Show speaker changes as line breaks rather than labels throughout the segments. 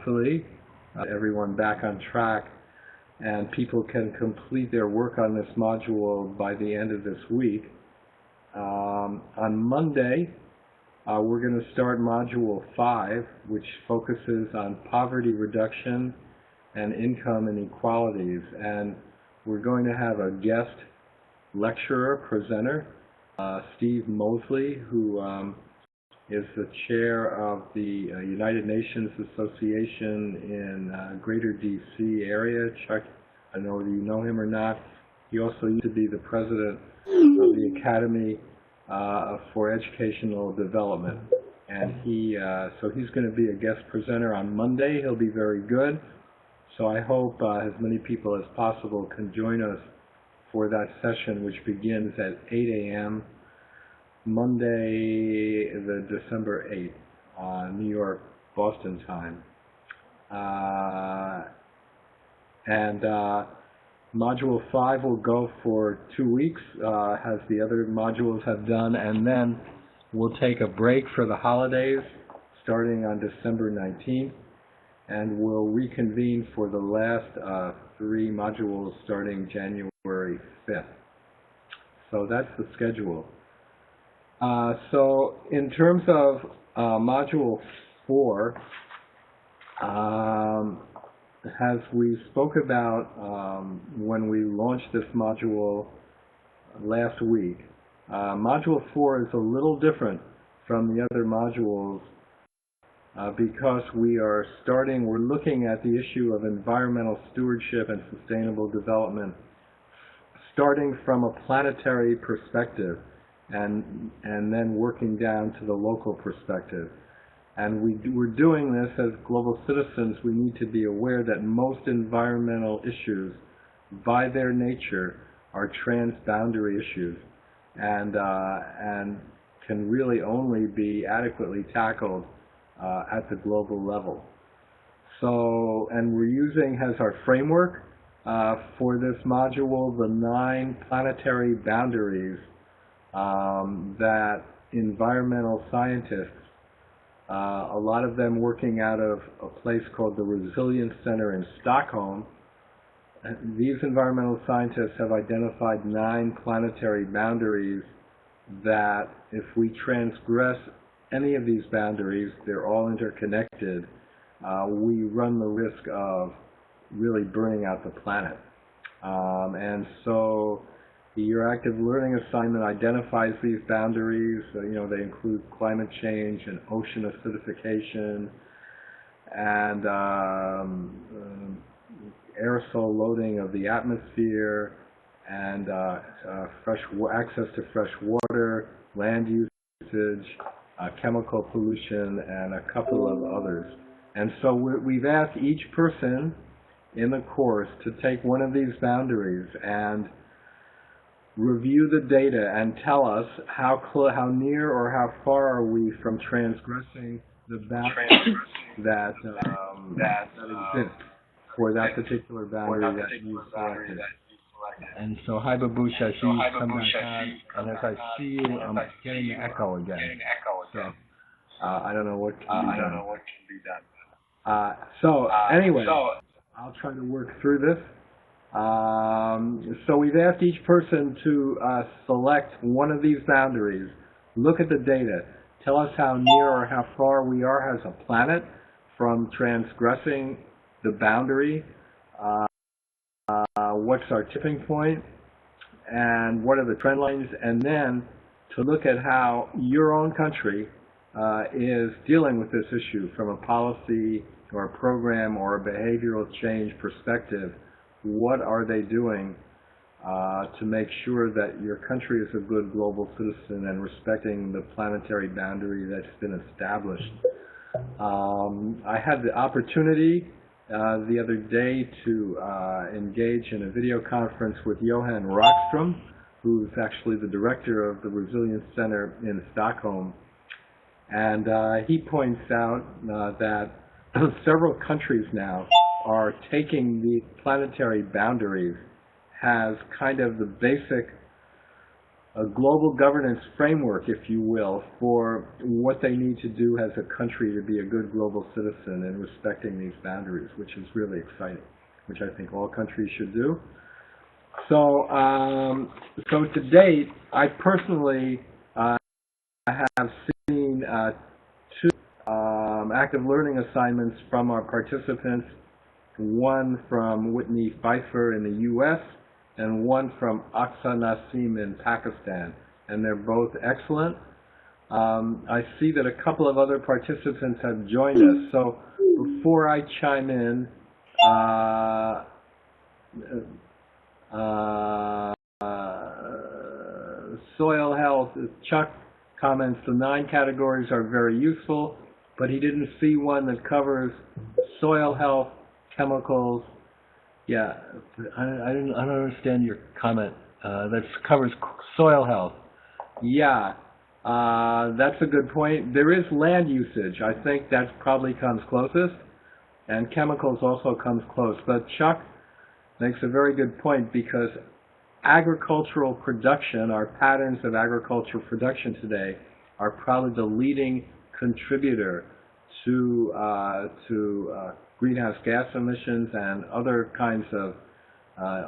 hopefully everyone back on track and people can complete their work on this module by the end of this week. On Monday, we're going to start Module 5, which focuses on poverty reduction and income inequalities. And we're going to have a guest lecturer, presenter, Steve Mosley, who is the chair of the United Nations Association in Greater D.C. area. Chuck, I don't know whether you know him or not. He also used to be the president of the Academy for Educational Development. And so he's going to be a guest presenter on Monday. He'll be very good. So I hope as many people as possible can join us for that session, which begins at 8 a.m. Monday, the December 8th, New York, Boston time. Module 5 will go for 2 weeks, as the other modules have done, and then we'll take a break for the holidays starting on December 19th, and we'll reconvene for the last 3 modules starting January 5th. So that's the schedule. So in terms of Module 4, as we spoke about when we launched this module last week, Module 4 is a little different from the other modules because we're looking at the issue of environmental stewardship and sustainable development starting from a planetary perspective and then working down to the local perspective. And we're doing this as global citizens. We need to be aware that most environmental issues, by their nature, are transboundary issues and can really only be adequately tackled at the global level. So, and we're using as our framework for this module the 9 planetary boundaries that environmental scientists, a lot of them working out of a place called the Resilience Center in Stockholm. These environmental scientists have identified 9 planetary boundaries that if we transgress any of these boundaries, they're all interconnected, we run the risk of really burning out the planet. And so the Your Active Learning assignment identifies these boundaries. They include climate change and ocean acidification and aerosol loading of the atmosphere and access to fresh water, land usage, chemical pollution, and a couple of others. And so we've asked each person in the course to take one of these boundaries and review the data and tell us how near or how far are we from transgressing the boundary that exists for that particular boundary that you selected. And so, hi Babusha, she's come back on, and as I see you, I'm getting an echo again. So, I don't know what can be done. So, anyway, I'll try to work through this. So we've asked each person to select one of these boundaries, look at the data, tell us how near or how far we are as a planet from transgressing the boundary, what's our tipping point, and what are the trend lines, and then to look at how your own country is dealing with this issue from a policy or a program or a behavioral change perspective. What are they doing to make sure that your country is a good global citizen and respecting the planetary boundary that's been established? I had the opportunity the other day to engage in a video conference with Johan Rockström, who's actually the director of the Resilience Center in Stockholm. And he points out that several countries now are taking the planetary boundaries as kind of the basic a global governance framework, if you will, for what they need to do as a country to be a good global citizen and respecting these boundaries, which is really exciting, which I think all countries should do. So, so to date, I personally have seen two active learning assignments from our participants, one from Whitney Pfeiffer in the U.S. and one from Aqsa Nassim in Pakistan, and they're both excellent. I see that a couple of other participants have joined us, so before I chime in, soil health, Chuck comments, the 9 categories are very useful, but he didn't see one that covers soil health, chemicals. Yeah, I don't understand your comment. That covers soil health. Yeah, that's a good point. There is land usage. I think that probably comes closest, and chemicals also comes close. But Chuck makes a very good point, because agricultural production, our patterns of agricultural production today, are probably the leading contributor to greenhouse gas emissions and other kinds of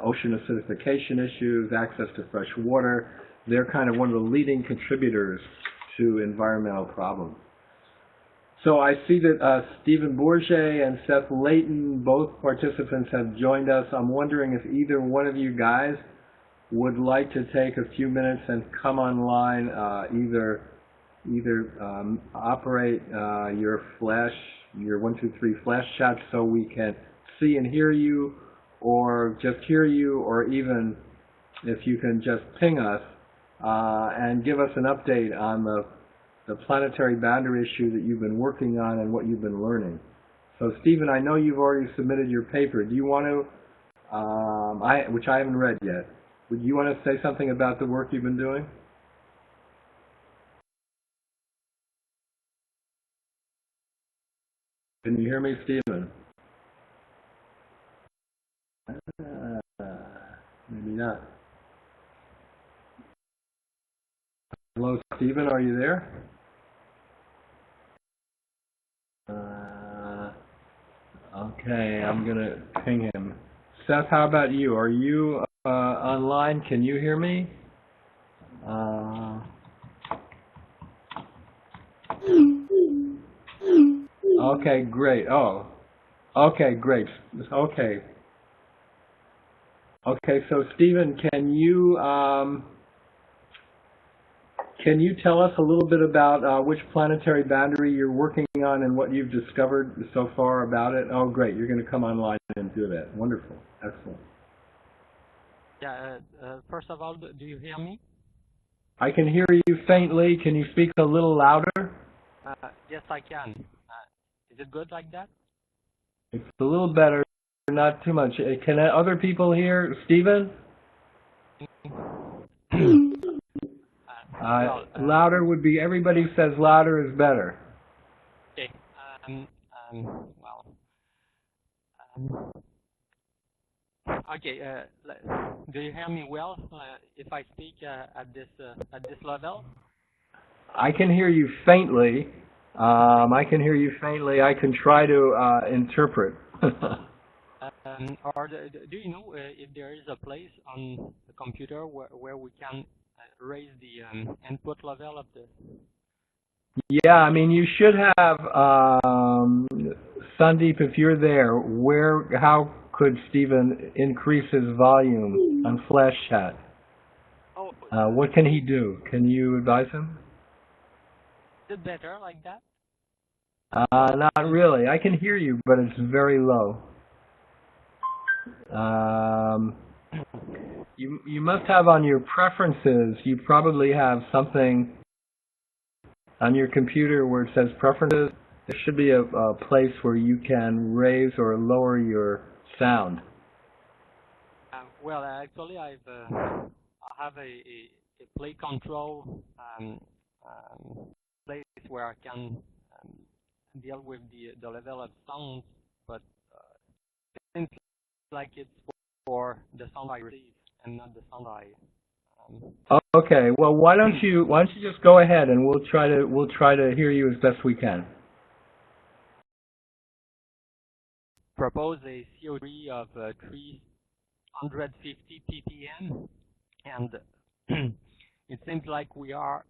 ocean acidification issues, access to fresh water. They're kind of one of the leading contributors to environmental problems. So I see that Stephen Bourget and Seth Layton, both participants, have joined us. I'm wondering if either one of you guys would like to take a few minutes and come online, either operate your 123 flash chat so we can see and hear you, or just hear you, or even if you can just ping us and give us an update on the planetary boundary issue that you've been working on and what you've been learning. So Stephen, I know you've already submitted your paper. Do you want to, which I haven't read yet, would you want to say something about the work you've been doing? Can you hear me, Stephen? Maybe not. Hello, Stephen, are you there? Okay, I'm going to ping him. Seth, how about you? Are you online? Can you hear me? Okay, great. Oh, okay, great. Okay. Okay, so Stephen, can you tell us a little bit about which planetary boundary you're working on and what you've discovered so far about it? Oh, great. You're going to come online and do that. Wonderful. Excellent.
Yeah, first of all, do you hear me?
I can hear you faintly. Can you speak a little louder?
Yes, I can. Is it good like that?
It's a little better, not too much. Can other people hear Stephen? Louder would be, everybody says louder is better.
Okay. Okay. Do you hear me well if I speak at this level?
I can hear you faintly. I can hear you faintly. I can try to interpret.
Or do you know if there is a place on the computer where we can raise the input level of the?
Yeah, I mean, you should have, Sandeep, if you're there, how could Stephen increase his volume on Flash Chat?
Oh.
What can he do? Can you advise him?
Is it better like that?
Not really. I can hear you, but it's very low. You must have on your preferences, you probably have something on your computer where it says preferences. There should be a place where you can raise or lower your sound.
Well, actually, I have a play control place where I can deal with the level of sounds, but it seems like it's for the sound I receive and not the sound I
Okay. Well, why don't you just go ahead and we'll try to hear you as best we can.
Propose a CO3 of 350 ppm, and it seems like we are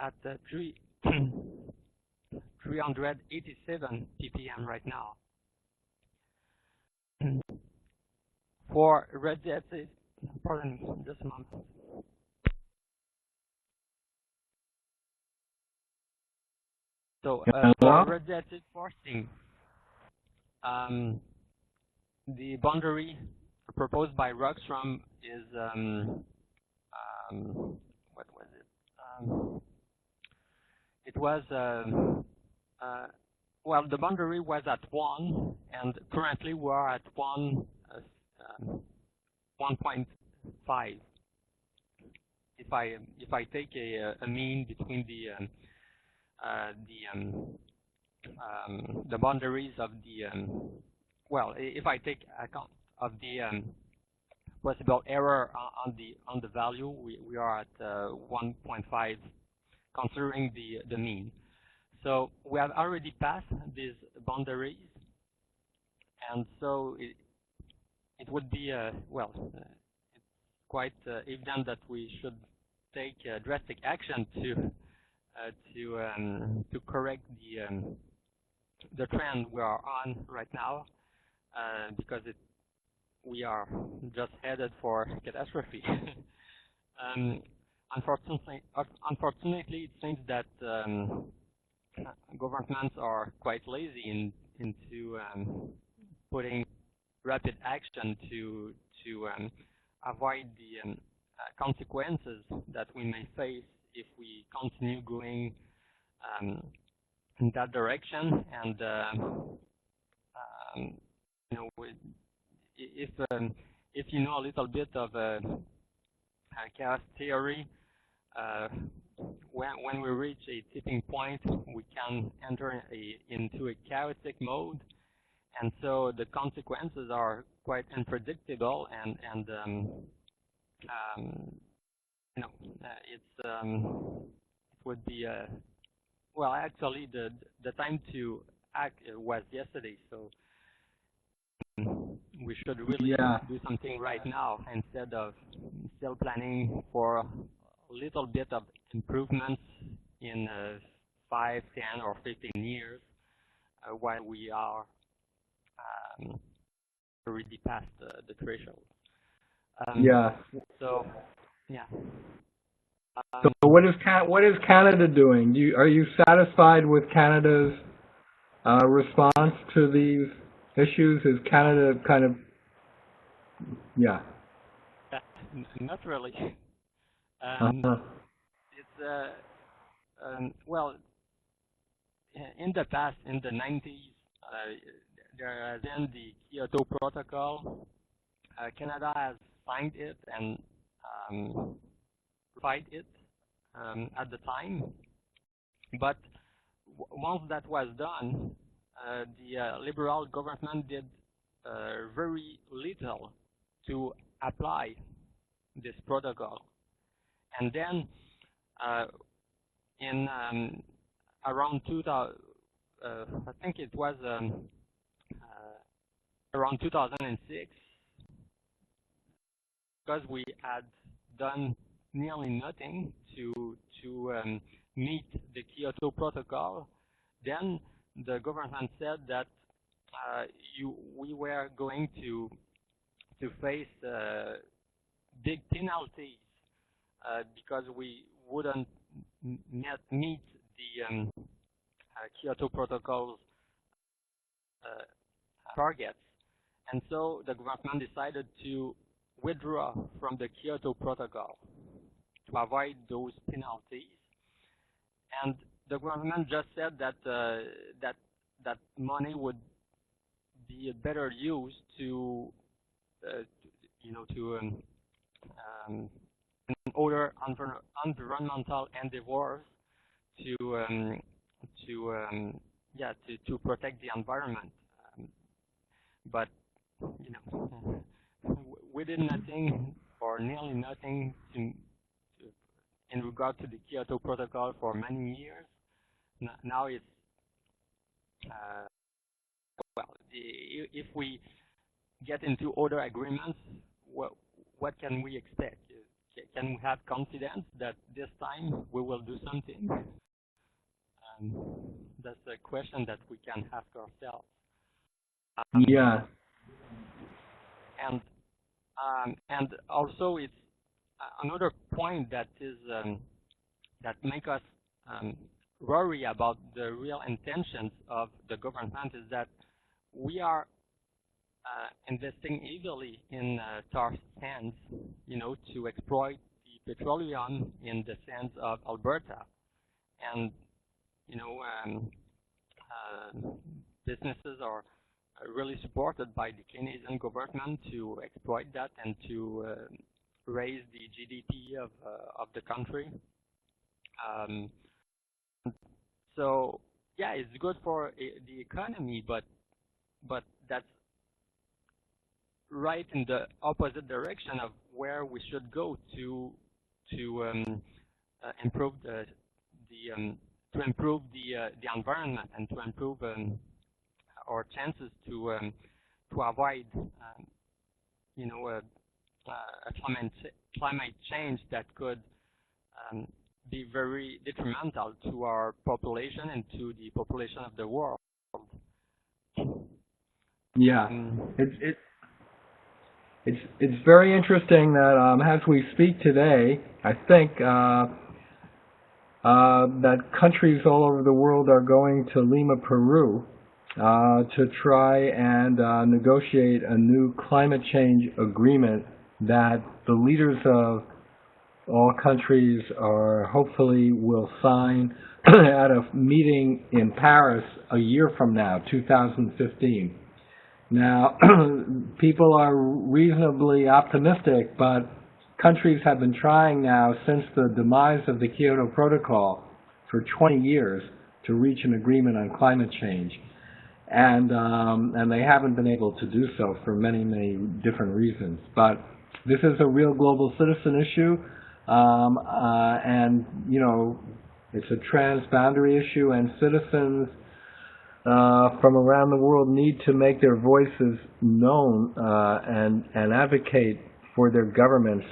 at 387 ppm right now. For radiative, pardon me, just a moment. So for radiative forcing, the boundary proposed by Rockstrom is what was it? It was well, the boundary was at 1, and currently we are at 1.5. If I take a mean between the boundaries of the well, if I take account of the possible error on the value, we are at 1.5, considering the mean. So we have already passed these boundaries, and so it would be well, it's quite evident that we should take drastic action to correct the trend we are on right now, because we are just headed for catastrophe. Unfortunately, it seems that governments are quite lazy into putting rapid action to avoid the consequences that we may face if we continue going in that direction. And you know, if you know a little bit of chaos theory, when we reach a tipping point, we can enter into a chaotic mode, and so the consequences are quite unpredictable, and you know, it would be well, actually the time to act was yesterday, so we should really do something right now instead of still planning for a little bit of improvements in 5, 10, or 15 years, while we are already past the threshold. So, yeah.
So what is Canada doing? Are you satisfied with Canada's response to these issues? Is Canada kind of
not really. It's well, in the past, in the 90s, there has been the Kyoto Protocol. Canada has signed it and ratified it at the time, but once that was done, the Liberal government did very little to apply this protocol. And then in around 2000, I think it was around 2006, because we had done nearly nothing to meet the Kyoto Protocol, then the government said that we were going to face big penalties because we wouldn't meet the Kyoto Protocol's targets. And so the government decided to withdraw from the Kyoto Protocol to avoid those penalties. And the government just said that that money would be better used to other environmental endeavors to protect the environment. But we did nothing or nearly nothing in regard to the Kyoto Protocol for many years. Now it's well, if we get into other agreements, what can we expect? Can we have confidence that this time we will do something? That's a question that we can ask ourselves.
Yeah.
And also, it's another point that is that make us worry about the real intentions of the government is that we are investing heavily in tar sands, to exploit the petroleum in the sands of Alberta, and businesses are really supported by the Canadian government to exploit that and to raise the GDP of the country. So yeah, it's good for the economy, but that's right in the opposite direction of where we should go to improve the environment and to improve our chances to avoid a climate change that could be very detrimental to our population and to the population of the world.
Yeah, it's very interesting that as we speak today, I think that countries all over the world are going to Lima, Peru, to try and negotiate a new climate change agreement that the leaders of all countries hopefully will sign at a meeting in Paris a year from now, 2015. Now, people are reasonably optimistic, but countries have been trying now since the demise of the Kyoto Protocol for 20 years to reach an agreement on climate change. And they haven't been able to do so for many, many different reasons. But this is a real global citizen issue, and, it's a transboundary issue, and citizens from around the world need to make their voices known and advocate for their governments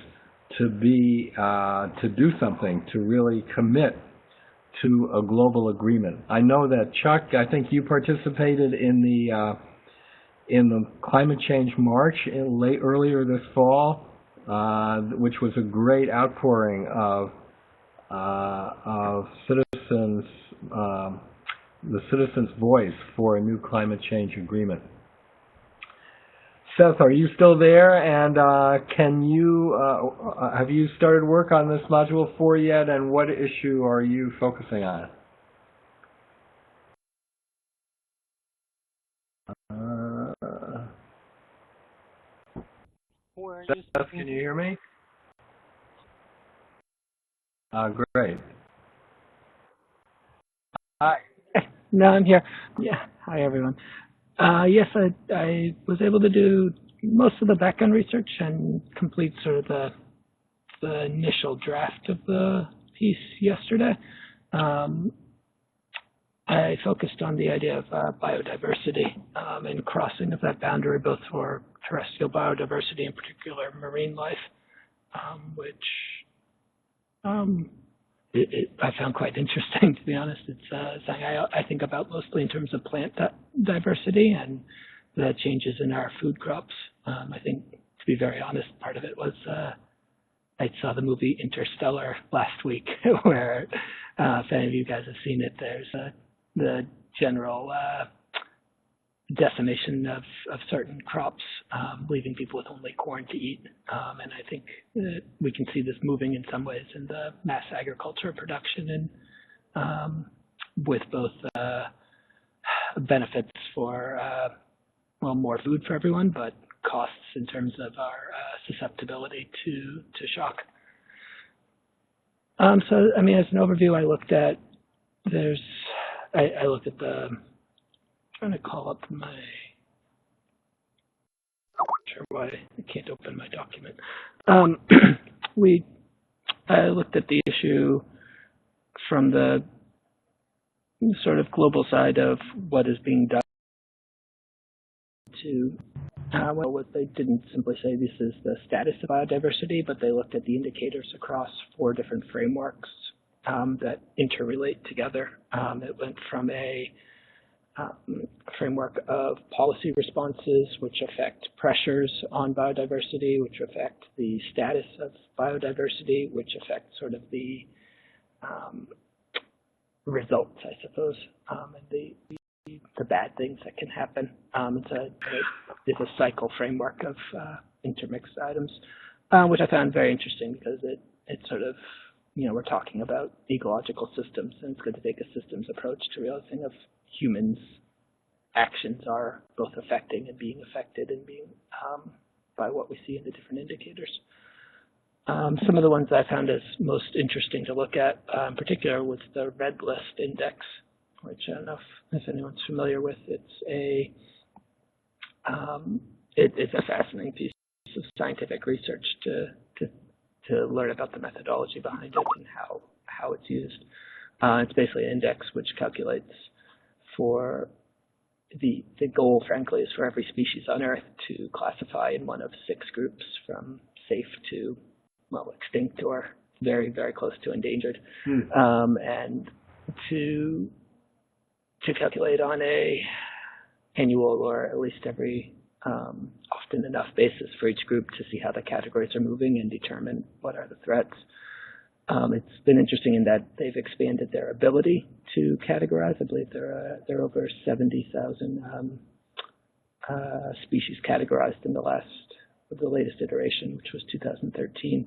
to do something, to really commit to a global agreement. I know that Chuck, I think you participated in the climate change march earlier this fall, which was a great outpouring of citizens, the citizens' voice for a new climate change agreement. Seth, are you still there? And have you started work on this Module 4 yet? And what issue are you focusing on? Seth, can you hear me? Great. Hi.
No, I'm here. Yeah. Hi, everyone. Yes, I was able to do most of the background research and complete sort of the initial draft of the piece yesterday. I focused on the idea of biodiversity and crossing of that boundary, both for terrestrial biodiversity, in particular marine life, which I found quite interesting, to be honest. It's something I think about mostly in terms of plant diversity and the changes in our food crops. I think, to be very honest, part of it was I saw the movie Interstellar last week, where, if any of you guys have seen it, there's the general decimation of certain crops, leaving people with only corn to eat. And I think that we can see this moving in some ways in the mass agriculture production, and with both benefits for more food for everyone, but costs in terms of our susceptibility to shock. So, I mean, as an overview, I looked at I looked at the, trying to call up my, sure why I can't open my document. We looked at the issue from the sort of global side of what is being done to, well, they didn't simply say this is the status of biodiversity, but they looked at the indicators across 4 different frameworks that interrelate together. It went from a framework of policy responses, which affect pressures on biodiversity, which affect the status of biodiversity, which affect sort of the results, I suppose, and the bad things that can happen. It's a cycle framework of intermixed items, which I found very interesting because it sort of, we're talking about ecological systems, and it's good to take a systems approach to realizing of humans' actions are both affecting and being affected and being by what we see in the different indicators. Some of the ones I found as most interesting to look at, in particular, was the Red List Index, which I don't know if anyone's familiar with. It's a fascinating piece of scientific research to learn about the methodology behind it and how it's used. It's basically an index which calculates for the goal, frankly, is for every species on Earth to classify in one of 6 groups from safe to, well, extinct or very, very close to endangered, and to calculate on a annual or at least every often enough basis for each group to see how the categories are moving and determine what are the threats. It's been interesting in that they've expanded their ability to categorize. I believe there are over 70,000 species categorized in the latest iteration, which was 2013.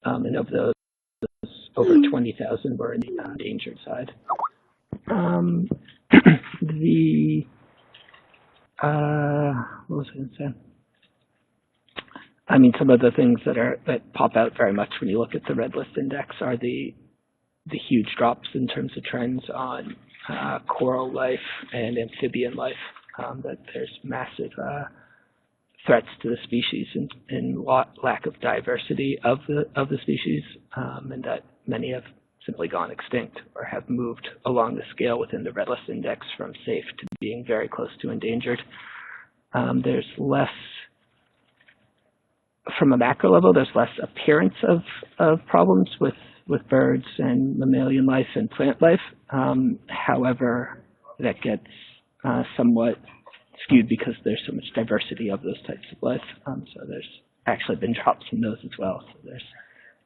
And of those, over 20,000 were in the endangered side. What was I going to say? I mean, some of the things that pop out very much when you look at the Red List Index are the huge drops in terms of trends on coral life and amphibian life. That there's massive threats to the species and lack of diversity of the species, and that many have simply gone extinct or have moved along the scale within the Red List Index from safe to being very close to endangered. There's less, from a macro level, there's less appearance of problems with birds and mammalian life and plant life. However, that gets somewhat skewed because there's so much diversity of those types of life. So there's actually been drops in those as well. So there's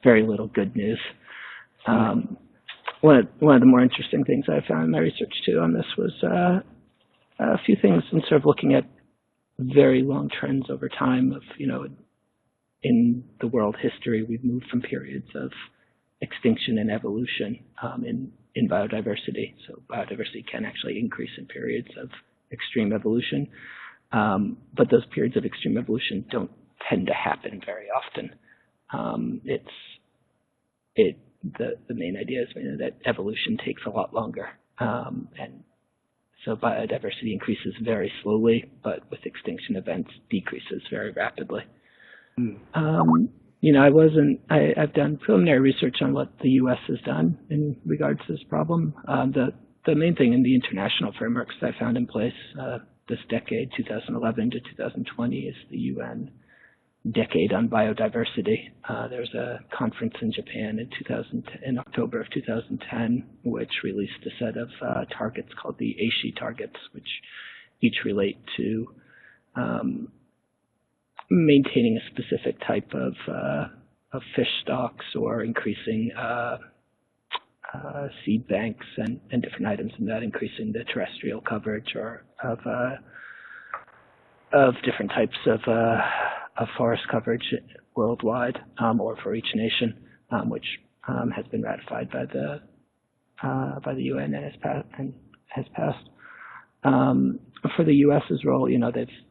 very little good news. One of the more interesting things I found in my research too on this was a few things in sort of looking at very long trends over time of, in the world history, we've moved from periods of extinction and evolution in biodiversity. So biodiversity can actually increase in periods of extreme evolution, but those periods of extreme evolution don't tend to happen very often. The main idea is that evolution takes a lot longer, and so biodiversity increases very slowly, but with extinction events decreases very rapidly. I've done preliminary research on what the U.S. has done in regards to this problem. The main thing in the international frameworks that I found in place this decade, 2011 to 2020, is the UN Decade on Biodiversity. There's a conference in Japan in October of 2010, which released a set of targets called the Aichi targets, which each relate to maintaining a specific type of fish stocks or increasing seed banks and different items, and that increasing the terrestrial coverage or of different types of forest coverage worldwide, or for each nation, which has been ratified by the UN and has passed. For the U.S.'s role,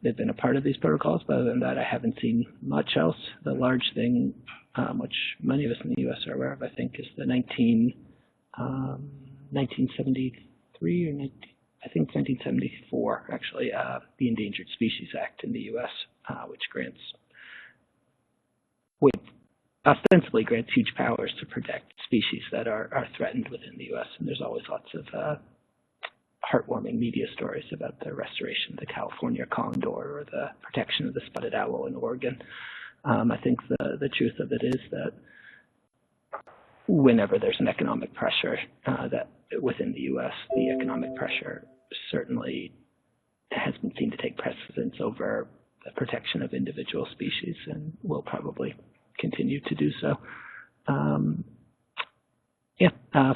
they've been a part of these protocols, but other than that, I haven't seen much else. The large thing, which many of us in the U.S. are aware of, I think, is the 1973 or I think 1974, actually, the Endangered Species Act in the U.S., which ostensibly grants huge powers to protect species that are threatened within the U.S. And there's always lots of heartwarming media stories about the restoration of the California condor or the protection of the spotted owl in Oregon. I think the truth of it is that whenever there's an economic pressure that within the U.S., the economic pressure certainly has been seen to take precedence over the protection of individual species and will probably continue to do so.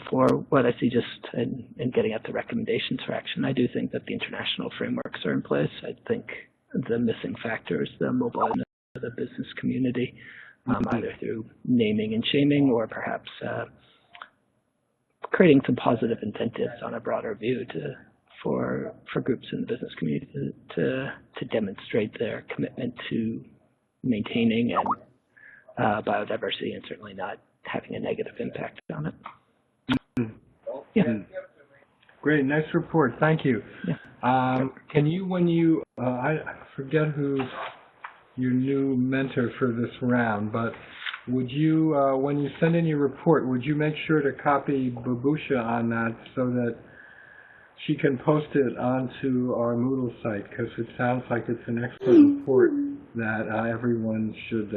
For what I see just in getting at the recommendations for action, I do think that the international frameworks are in place. I think the missing factor is the mobilization of the business community, either through naming and shaming or perhaps creating some positive incentives on a broader view for groups in the business community to demonstrate their commitment to maintaining and biodiversity and certainly not having a negative impact on it. Yeah.
Great, nice report. Thank you.
Yeah.
Can you, when you, I forget who's your new mentor for this round, but would you, when you send in your report, would you make sure to copy Babusha on that so that she can post it onto our Moodle site? Because it sounds like it's an excellent report that everyone should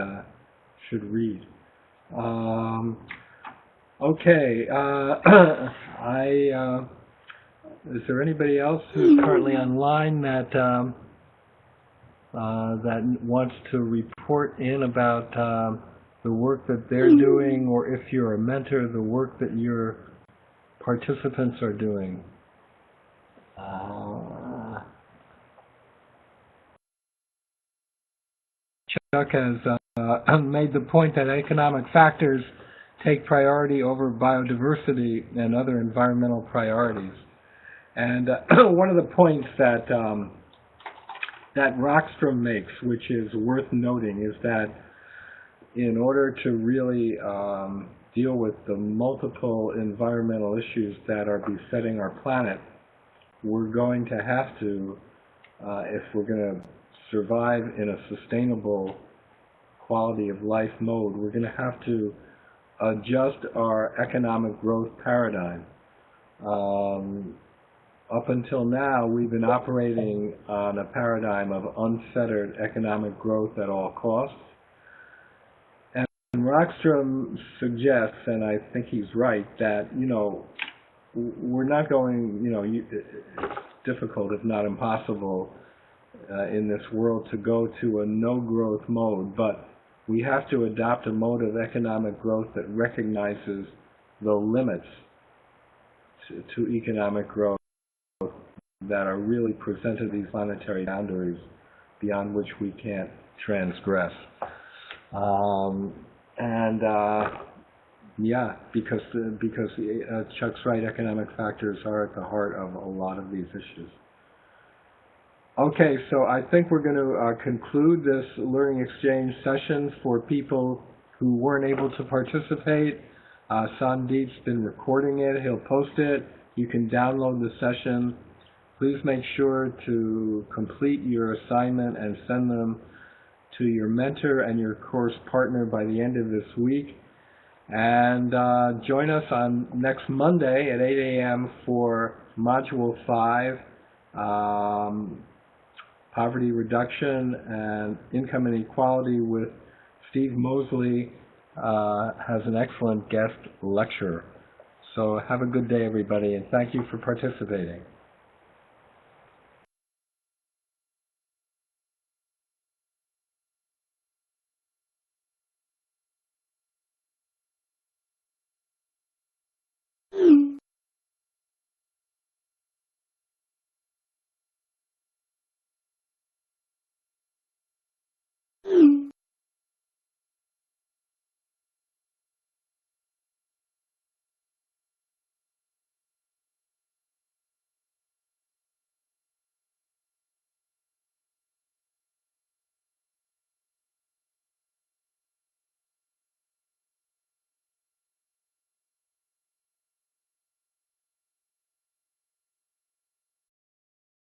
read. Okay. Is there anybody else who's currently online that that wants to report in about the work that they're doing, or if you're a mentor, the work that your participants are doing? Chuck has made the point that economic factors take priority over biodiversity and other environmental priorities. And one of the points that that Rockstrom makes, which is worth noting, is that in order to really deal with the multiple environmental issues that are besetting our planet, we're going to have to, if we're going to survive in a sustainable quality of life mode, we're going to have to adjust our economic growth paradigm. Up until now, we've been operating on a paradigm of unfettered economic growth at all costs. And Rockstrom suggests, and I think he's right, that, we're not going, it's difficult, if not impossible, in this world to go to a no-growth mode, but we have to adopt a mode of economic growth that recognizes the limits to economic growth that are really presented these planetary boundaries beyond which we can't transgress. Yeah, because Chuck's right, economic factors are at the heart of a lot of these issues. Okay, so I think we're going to conclude this learning exchange session for people who weren't able to participate. Sandeep's been recording it. He'll post it. You can download the session. Please make sure to complete your assignment and send them to your mentor and your course partner by the end of this week. And join us on next Monday at 8 a.m. for Module 5, Poverty Reduction and Income Inequality, with Steve Mosley has an excellent guest lecturer. So have a good day, everybody, and thank you for participating.